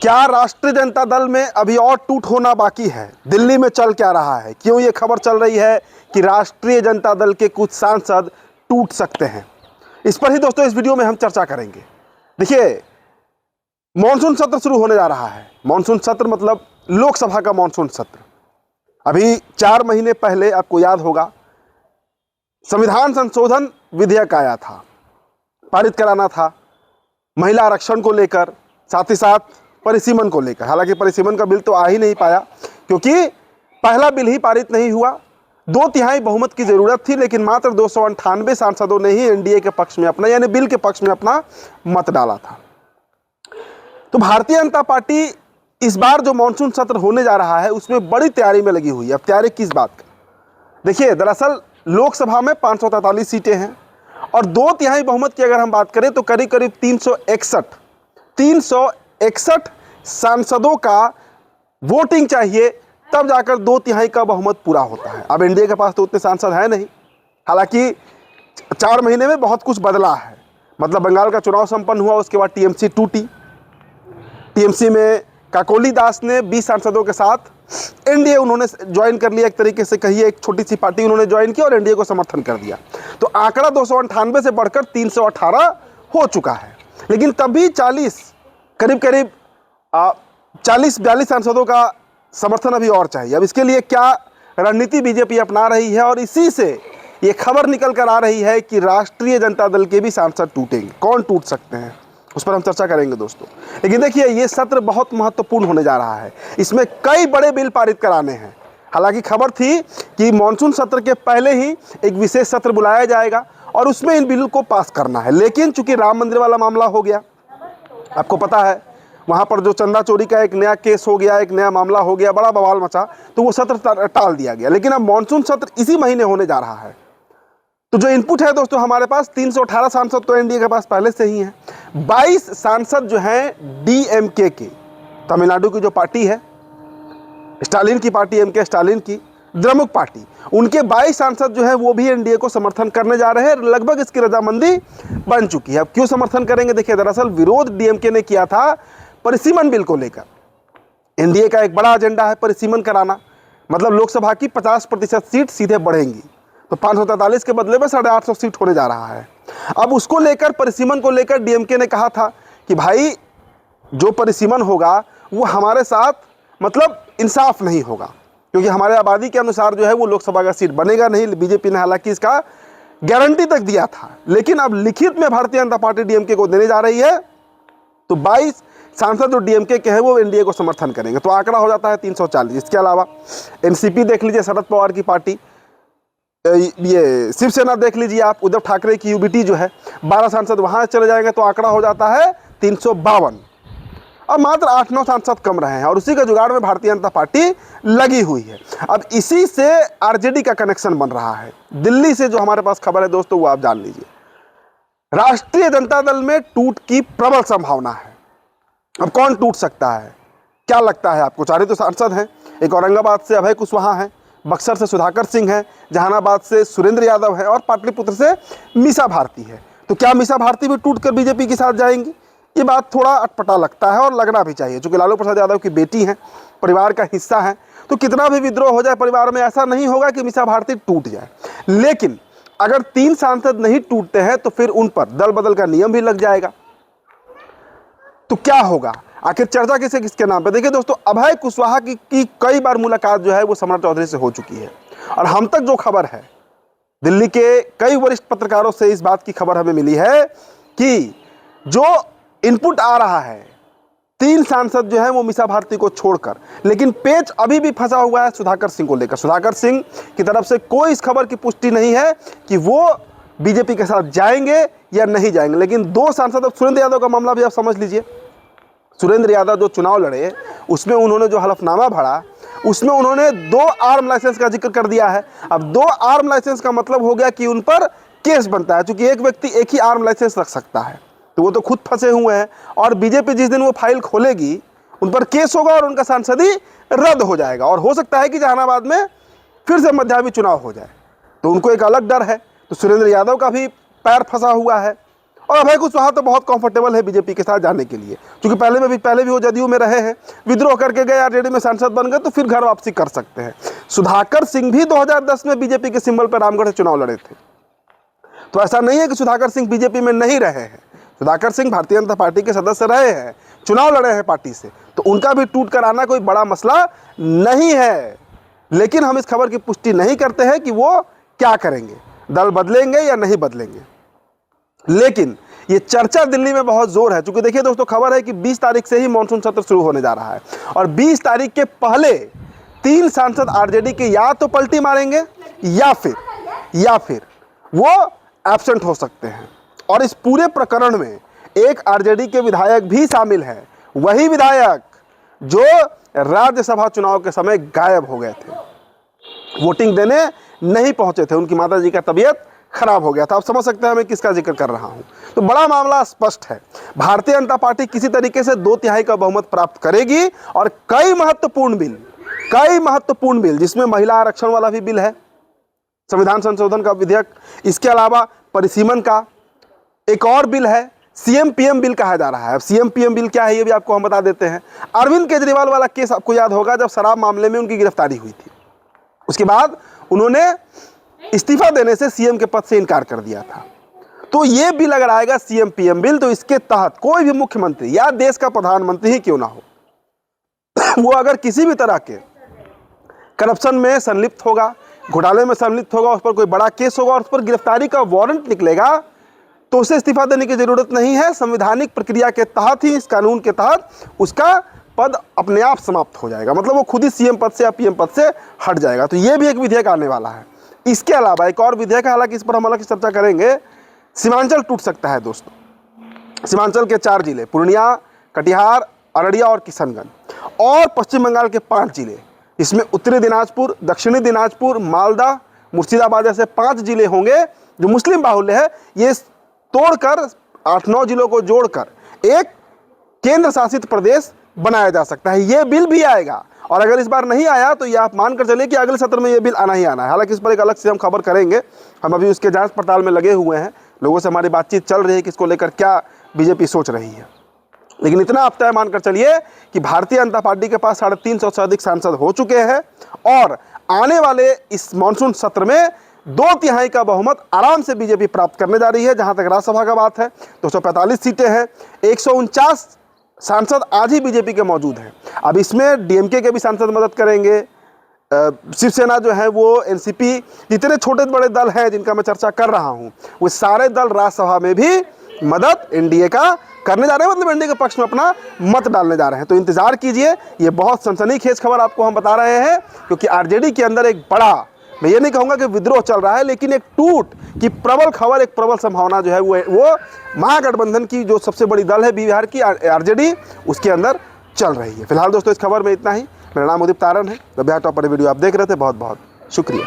क्या राष्ट्रीय जनता दल में अभी और टूट होना बाकी है? दिल्ली में चल क्या रहा है? क्यों ये खबर चल रही है कि राष्ट्रीय जनता दल के कुछ सांसद टूट सकते हैं? इस पर ही दोस्तों इस वीडियो में हम चर्चा करेंगे। देखिए, मॉनसून सत्र शुरू होने जा रहा है। मॉनसून सत्र मतलब लोकसभा का मॉनसून सत्र। अभी 4 महीने पहले आपको याद होगा संविधान संशोधन विधेयक आया था, पारित कराना था महिला आरक्षण को लेकर, साथ ही साथ परिसीमन को लेकर। हालांकि परिसीमन का बिल तो आ ही नहीं पाया क्योंकि पहला बिल ही पारित नहीं हुआ। 2/3 बहुमत की जरूरत थी, लेकिन मात्र 298 सांसदों ने ही एनडीए के पक्ष में अपना, यानी बिल के पक्ष में अपना मत डाला था। तो भारतीय जनता पार्टी इस बार जो मॉनसून सत्र होने जा रहा है उसमें बड़ी तैयारी में लगी हुई है। अब तैयारी किस बात की? देखिए, दरअसल लोकसभा में 543 सीटें हैं और 2/3 बहुमत की अगर हम बात करें तो करीब करीब 361 सांसदों का वोटिंग चाहिए, तब जाकर 2/3 का बहुमत पूरा होता है। अब एनडीए के पास तो उतने सांसद हैं नहीं। हालांकि 4 महीने में बहुत कुछ बदला है। मतलब बंगाल का चुनाव संपन्न हुआ, उसके बाद टीएमसी टूटी। टीएमसी में काकोली दास ने 20 सांसदों के साथ एनडीए उन्होंने ज्वाइन कर लिया। एक तरीके से कहिए एक छोटी सी पार्टी उन्होंने ज्वाइन की और एनडीए को समर्थन कर दिया। तो आंकड़ा 298 से बढ़कर 318 हो चुका है। लेकिन तब भी करीब 40-42 सांसदों का समर्थन अभी और चाहिए। अब इसके लिए क्या रणनीति बीजेपी अपना रही है, और इसी से ये खबर निकल कर आ रही है कि राष्ट्रीय जनता दल के भी सांसद टूटेंगे। कौन टूट सकते हैं उस पर हम चर्चा करेंगे दोस्तों। लेकिन देखिए, ये सत्र बहुत महत्वपूर्ण होने जा रहा है। इसमें कई बड़े बिल पारित कराने हैं। हालांकि खबर थी कि मॉनसून सत्र के पहले ही एक विशेष सत्र बुलाया जाएगा और उसमें इन बिल को पास करना है। लेकिन चूंकि राम मंदिर वाला मामला हो गया, आपको पता है वहां पर जो चंदा चोरी का एक नया केस हो गया, एक नया मामला हो गया, बड़ा बवाल मचा, तो वो सत्र टाल दिया गया। लेकिन अब मॉनसून सत्र इसी महीने होने जा रहा है। तो जो इनपुट है दोस्तों हमारे पास, 318 सांसद तो एनडीए के पास पहले से ही हैं। 22 सांसद जो हैं डीएमके के, तमिलनाडु की जो पार्टी है, स्टालिन की पार्टी, एमके स्टालिन की द्रमुक पार्टी, उनके 22 सांसद जो है वो भी एनडीए को समर्थन करने जा रहे हैं। लगभग इसकी रजामंदी बन चुकी है। अब क्यों समर्थन करेंगे? देखिए, दरअसल विरोध डीएमके ने किया था परिसीमन बिल को लेकर। एनडीए का एक बड़ा एजेंडा है परिसीमन कराना, मतलब लोकसभा की 50% सीट सीधे बढ़ेंगी। तो 543 के बदले में 850 सीट होने जा रहा है। अब उसको लेकर, परिसीमन को लेकर डीएमके ने कहा था कि भाई जो परिसीमन होगा वो हमारे साथ मतलब इंसाफ नहीं होगा, क्योंकि हमारे आबादी के अनुसार जो है वो लोकसभा का सीट बनेगा नहीं। बीजेपी ने हालांकि इसका गारंटी तक दिया था, लेकिन अब लिखित में भारतीय जनता पार्टी डीएमके को देने जा रही है। तो 22 सांसद जो डीएमके के हैं वो एनडीए को समर्थन करेंगे, तो आंकड़ा हो जाता है 340। इसके अलावा एनसीपी देख लीजिए, शरद पवार की पार्टी, ये शिवसेना देख लीजिए आप, उद्धव ठाकरे की यूबीटी जो है, 12 सांसद वहां चले जाएंगे, तो आंकड़ा हो जाता है 352। अब मात्र 8-9 सांसद कम रहे हैं और उसी का जुगाड़ में भारतीय जनता पार्टी लगी हुई है। अब इसी से आरजेडी का कनेक्शन बन रहा है। दिल्ली से जो हमारे पास खबर है दोस्तों वो आप जान लीजिए। राष्ट्रीय जनता दल में टूट की प्रबल संभावना है। अब कौन टूट सकता है, क्या लगता है आपको? 4 ही तो सांसद हैं। एक औरंगाबाद से अभय कुशवाहा हैं, बक्सर से सुधाकर सिंह है, जहानाबाद से सुरेंद्र यादव है और पाटलिपुत्र से मीसा भारती है। तो क्या मीसा भारती भी टूटकर बीजेपी के साथ जाएंगी? ये बात थोड़ा अटपटा लगता है और लगना भी चाहिए, क्योंकि लालू प्रसाद यादव की बेटी हैं, परिवार का हिस्सा है। तो कितना भी विद्रोह हो जाए परिवार में, ऐसा नहीं होगा कि मीसा भारती टूट जाए। लेकिन अगर 3 सांसद नहीं टूटते हैं तो फिर उन पर दल बदल का नियम भी लग जाएगा। तो क्या होगा आखिर? चर्चा किसके नाम पे? देखिए दोस्तों, अभय कुशवाहा की कई बार मुलाकात जो है वो सम्राट चौधरी से हो चुकी है और हम तक जो खबर है, दिल्ली के कई वरिष्ठ पत्रकारों से इस बात की खबर हमें मिली है कि जो इनपुट आ रहा है 3 सांसद जो है वो मीसा भारती को छोड़कर, लेकिन पेच अभी भी फंसा हुआ है सुधाकर सिंह को लेकर। सुधाकर सिंह की तरफ से कोई इस खबर की पुष्टि नहीं है कि वो बीजेपी के साथ जाएंगे या नहीं जाएंगे। लेकिन 2 सांसद, अब सुरेंद्र यादव का मामला भी आप समझ लीजिए। सुरेंद्र यादव जो चुनाव लड़े उसमें उन्होंने जो हलफनामा भरा उसमें उन्होंने 2 आर्म लाइसेंस का जिक्र कर दिया है। अब 2 आर्म लाइसेंस का मतलब हो गया कि उन पर केस बनता है, क्योंकि एक व्यक्ति एक ही आर्म लाइसेंस रख सकता है। तो वो तो खुद फंसे हुए हैं और बीजेपी जिस दिन वो फाइल खोलेगी उन पर केस होगा और उनका सांसदी रद्द हो जाएगा। और हो सकता है कि जहानाबाद में फिर से मध्यावधि चुनाव हो जाए, तो उनको एक अलग डर है। तो सुरेंद्र यादव का भी पैर फंसा हुआ है और अभय कुशवाहा तो बहुत कंफर्टेबल है बीजेपी के साथ जाने के लिए, क्योंकि पहले भी वो जदयू में रहे हैं, विद्रोह करके गए, आरजेडी में सांसद बन गए, तो फिर घर वापसी कर सकते हैं। सुधाकर सिंह भी 2010 में बीजेपी के सिंबल पर रामगढ़ से चुनाव लड़े थे। तो ऐसा नहीं है कि सुधाकर सिंह बीजेपी में नहीं रहे हैं, सुधाकर सिंह भारतीय जनता पार्टी के सदस्य रहे हैं, चुनाव लड़े हैं पार्टी से, तो उनका भी टूट कर आना कोई बड़ा मसला नहीं है। लेकिन हम इस खबर की पुष्टि नहीं करते हैं कि वो क्या करेंगे, दल बदलेंगे या नहीं बदलेंगे। लेकिन ये चर्चा दिल्ली में बहुत जोर है, क्योंकि देखिए दोस्तों, खबर है कि 20 तारीख से ही मानसून सत्र शुरू होने जा रहा है और 20 तारीख के पहले 3 सांसद आरजेडी के या तो पलटी मारेंगे या फिर वो एब्सेंट हो सकते हैं। और इस पूरे प्रकरण में एक आरजेडी के विधायक भी शामिल है, वही विधायक जो राज्यसभा चुनाव के समय गायब हो गए थे, वोटिंग देने नहीं पहुंचे थे, उनकी माताजी का तबीयत खराब हो गया था। आप समझ सकते हैं मैं किसका जिक्र कर रहा हूं। तो बड़ा मामला स्पष्ट है, भारतीय जनता पार्टी किसी तरीके से 2/3 का बहुमत प्राप्त करेगी और कई महत्वपूर्ण बिल, जिसमें महिला आरक्षण वाला भी बिल है, संविधान संशोधन का विधेयक, इसके अलावा परिसीमन का एक और बिल है, सीएम पीएम बिल कहा जा रहा है। अब सीएम पीएम बिल क्या है ये भी आपको हम बता देते हैं। अरविंद केजरीवाल वाला केस आपको याद होगा, जब शराब मामले में उनकी गिरफ्तारी हुई थी, उसके बाद उन्होंने इस्तीफा देने से सीएम के पद से इनकार कर दिया था। तो ये बिल अगर आएगा सीएम पीएम बिल, तो इसके तहत कोई भी मुख्यमंत्री या देश का प्रधानमंत्री ही क्यों ना हो, वो अगर किसी भी तरह के करप्शन में संलिप्त होगा, घोटाले में संलिप्त होगा, उस पर कोई बड़ा केस होगा और उस पर गिरफ्तारी का वारंट निकलेगा, तो उसे इस्तीफा देने की जरूरत नहीं है। संवैधानिक प्रक्रिया के तहत ही, इस कानून के तहत उसका पद अपने आप समाप्त हो जाएगा, मतलब वो खुद ही सीएम पद से या पीएम पद से हट जाएगा। तो ये भी एक विधेयक आने वाला है। इसके अलावा एक और विधेयक है, हालांकि इस पर हम अलग से चर्चा करेंगे। सीमांचल टूट सकता है दोस्तों। सीमांचल के 4 जिले, पूर्णिया, कटिहार, अररिया और किशनगंज, और पश्चिम बंगाल के 5 जिले, इसमें उत्तरी दिनाजपुर, दक्षिणी दिनाजपुर, मालदा, मुर्शिदाबाद जैसे 5 जिले होंगे जो मुस्लिम बाहुल्य है। ये तोड़कर 8-9 जिलों को जोड़कर एक केंद्र शासित प्रदेश बनाया जा सकता है। ये बिल भी आएगा, और अगर इस बार नहीं आया तो ये आप मानकर चलिए कि अगले सत्र में ये बिल आना ही आना है। हालांकि इस पर एक अलग से हम खबर करेंगे, हम अभी उसके जांच पड़ताल में लगे हुए हैं, लोगों से हमारी बातचीत चल रही है कि इसको लेकर क्या बीजेपी सोच रही है। लेकिन इतना आप तय मानकर चलिए कि भारतीय जनता पार्टी के पास 350 से अधिक सांसद हो चुके हैं और आने वाले इस मानसून सत्र में 2/3 का बहुमत आराम से बीजेपी प्राप्त करने जा रही है। जहां तक राज्यसभा का बात है, 245 सीटें हैं, 149 सांसद आज ही बीजेपी के मौजूद हैं। अब इसमें डीएमके के भी सांसद मदद करेंगे, शिवसेना जो है वो, एनसीपी, जितने छोटे बड़े दल हैं जिनका मैं चर्चा कर रहा हूं, वो सारे दल राज्यसभा में भी मदद एनडीए का करने जा रहे हैं, मतलब एनडीए के पक्ष में अपना मत डालने जा रहे हैं। तो इंतजार कीजिए, ये बहुत सनसनीखेज खबर आपको हम बता रहे हैं, क्योंकि आरजेडी के अंदर एक बड़ा, मैं ये नहीं कहूँगा कि विद्रोह चल रहा है, लेकिन एक टूट की प्रबल खबर, एक प्रबल संभावना जो है वो महागठबंधन की जो सबसे बड़ी दल है बिहार की आरजेडी, उसके अंदर चल रही है। फिलहाल दोस्तों इस खबर में इतना ही। मेरा नाम उदित तारण है, द बिहार टॉपर वीडियो आप देख रहे थे। बहुत बहुत शुक्रिया।